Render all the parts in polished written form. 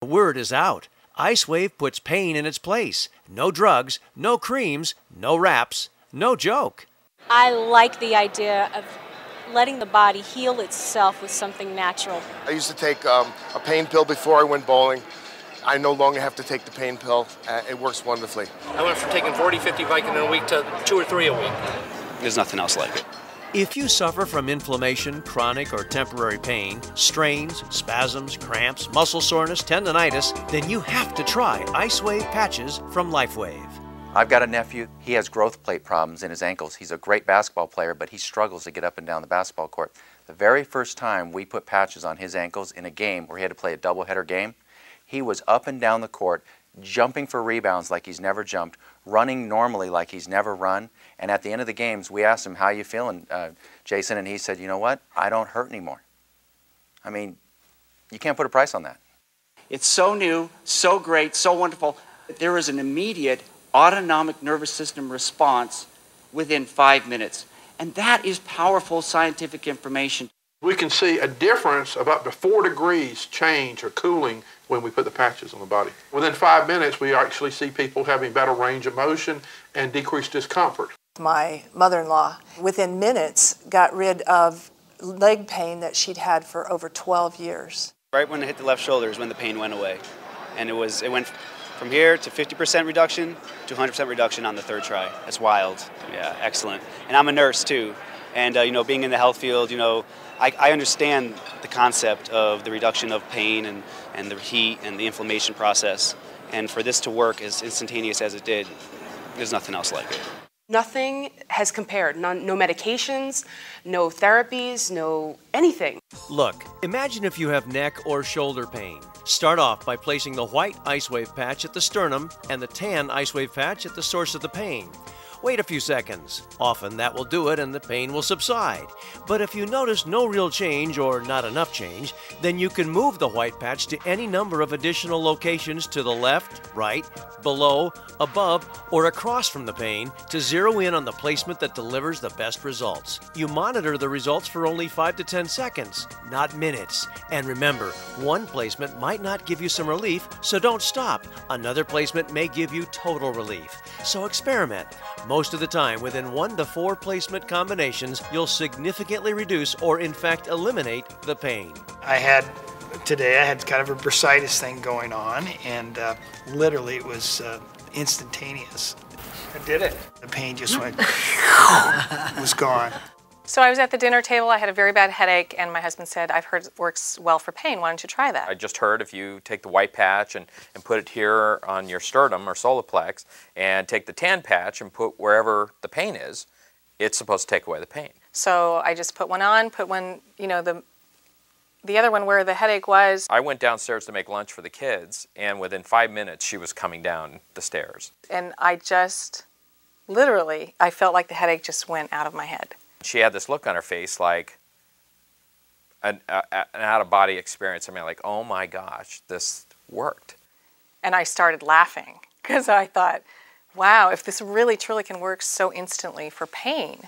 The word is out. LifeWave puts pain in its place. No drugs, no creams, no wraps, no joke. I like the idea of letting the body heal itself with something natural. I used to take a pain pill before I went bowling. I no longer have to take the pain pill. It works wonderfully. I went from taking 40, 50 Vicodin a week to 2 or 3 a week. There's nothing else like it. If you suffer from inflammation, chronic or temporary pain, strains, spasms, cramps, muscle soreness, tendonitis, then you have to try LifeWave patches from LifeWave. I've got a nephew. He has growth plate problems in his ankles. He's a great basketball player, but he struggles to get up and down the basketball court. The very first time we put patches on his ankles in a game where he had to play a doubleheader game, he was up and down the court, jumping for rebounds like he's never jumped, running normally like he's never run. And at the end of the games, we asked him, how you feeling, Jason? And he said, you know what? I don't hurt anymore. I mean, you can't put a price on that. It's so new, so great, so wonderful. There is an immediate autonomic nervous system response within 5 minutes. And that is powerful scientific information. We can see a difference of up to 4 degrees change or cooling when we put the patches on the body. Within 5 minutes, we actually see people having better range of motion and decreased discomfort. My mother-in-law, within minutes, got rid of leg pain that she'd had for over 12 years. Right when it hit the left shoulder is when the pain went away. And it went from here to 50% reduction to 100% reduction on the third try. That's wild. Yeah, excellent. And I'm a nurse too. And being in the health field, I understand the concept of the reduction of pain and the heat and the inflammation process. And for this to work as instantaneous as it did, there's nothing else like it. Nothing has compared. No medications, no therapies, no anything. Look, imagine if you have neck or shoulder pain. Start off by placing the white LifeWave patch at the sternum and the tan LifeWave patch at the source of the pain. Wait a few seconds. Often that will do it and the pain will subside. But if you notice no real change or not enough change, then you can move the white patch to any number of additional locations to the left, right, below, above, or across from the pain to zero in on the placement that delivers the best results. You monitor the results for only 5 to 10 seconds, not minutes. And remember, one placement might not give you some relief, so don't stop. Another placement may give you total relief. So experiment. Most of the time, within 1 to 4 placement combinations, you'll significantly reduce or in fact eliminate the pain. Today I had kind of a bursitis thing going on, and literally it was instantaneous. I did it. The pain just went, was gone. So I was at the dinner table, I had a very bad headache, and my husband said, I've heard it works well for pain, why don't you try that? I just heard if you take the white patch and put it here on your sternum or solar plex, and take the tan patch and put wherever the pain is, it's supposed to take away the pain. So I just put one on, put one, the other one where the headache was. I went downstairs to make lunch for the kids, and within 5 minutes she was coming down the stairs. And I just, literally, I felt like the headache just went out of my head. She had this look on her face like an out-of-body experience. I mean, like, oh my gosh, this worked. And I started laughing because I thought, wow, if this really truly can work so instantly for pain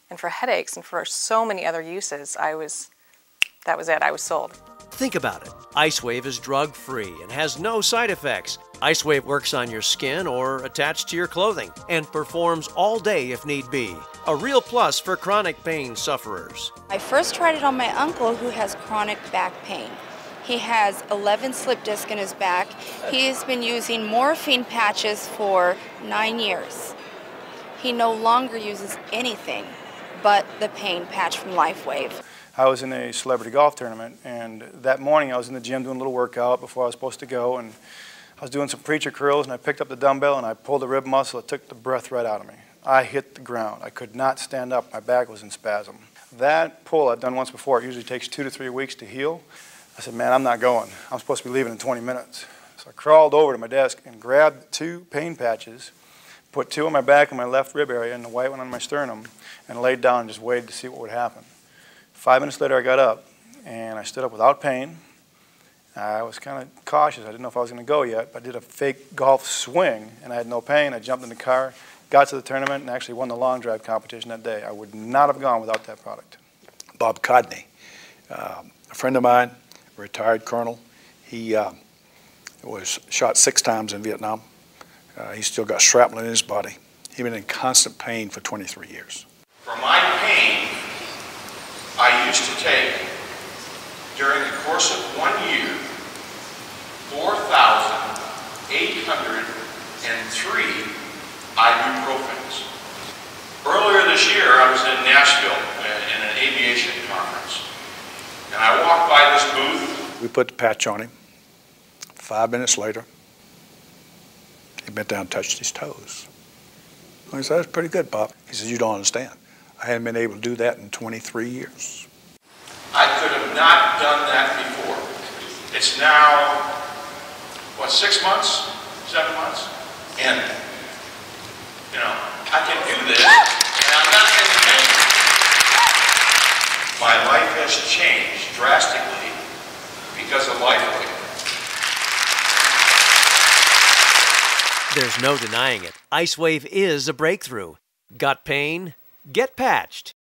and for headaches and for so many other uses, that was it. I was sold. Think about it. LifeWave is drug-free and has no side effects. LifeWave works on your skin or attached to your clothing and performs all day if need be. A real plus for chronic pain sufferers. I first tried it on my uncle who has chronic back pain. He has 11 slip discs in his back. He has been using morphine patches for 9 years. He no longer uses anything but the pain patch from LifeWave. I was in a celebrity golf tournament, and that morning I was in the gym doing a little workout before I was supposed to go, and I was doing some preacher curls, and I picked up the dumbbell and I pulled the rib muscle. It took the breath right out of me. I hit the ground. I could not stand up. My back was in spasm. That pull I'd done once before. It usually takes 2 to 3 weeks to heal. I said, man, I'm not going. I'm supposed to be leaving in 20 minutes. So I crawled over to my desk and grabbed 2 pain patches, put 2 on my back and my left rib area and the white one on my sternum, and laid down and just waited to see what would happen. 5 minutes later, I got up, and I stood up without pain. I was kind of cautious. I didn't know if I was going to go yet, but I did a fake golf swing, and I had no pain. I jumped in the car, got to the tournament, and actually won the long drive competition that day. I would not have gone without that product. Bob Codney, a friend of mine, a retired colonel, he was shot 6 times in Vietnam. He's still got shrapnel in his body. He's been in constant pain for 23 years. For my pain, I used to take, during the course of 1 year, 4,803 ibuprofens. Earlier this year, I was in Nashville in an aviation conference, and I walked by this booth. We put the patch on him. 5 minutes later, he bent down and touched his toes. I said, "That's pretty good, Pop." He says, "You don't understand. I hadn't been able to do that in 23 years. I could have not done that before. It's now, what, 6 months, 7 months? And, you know, I can do this, and I'm not in pain. My life has changed drastically because of LifeWave. There's no denying it. IceWave is a breakthrough. Got pain? Get patched.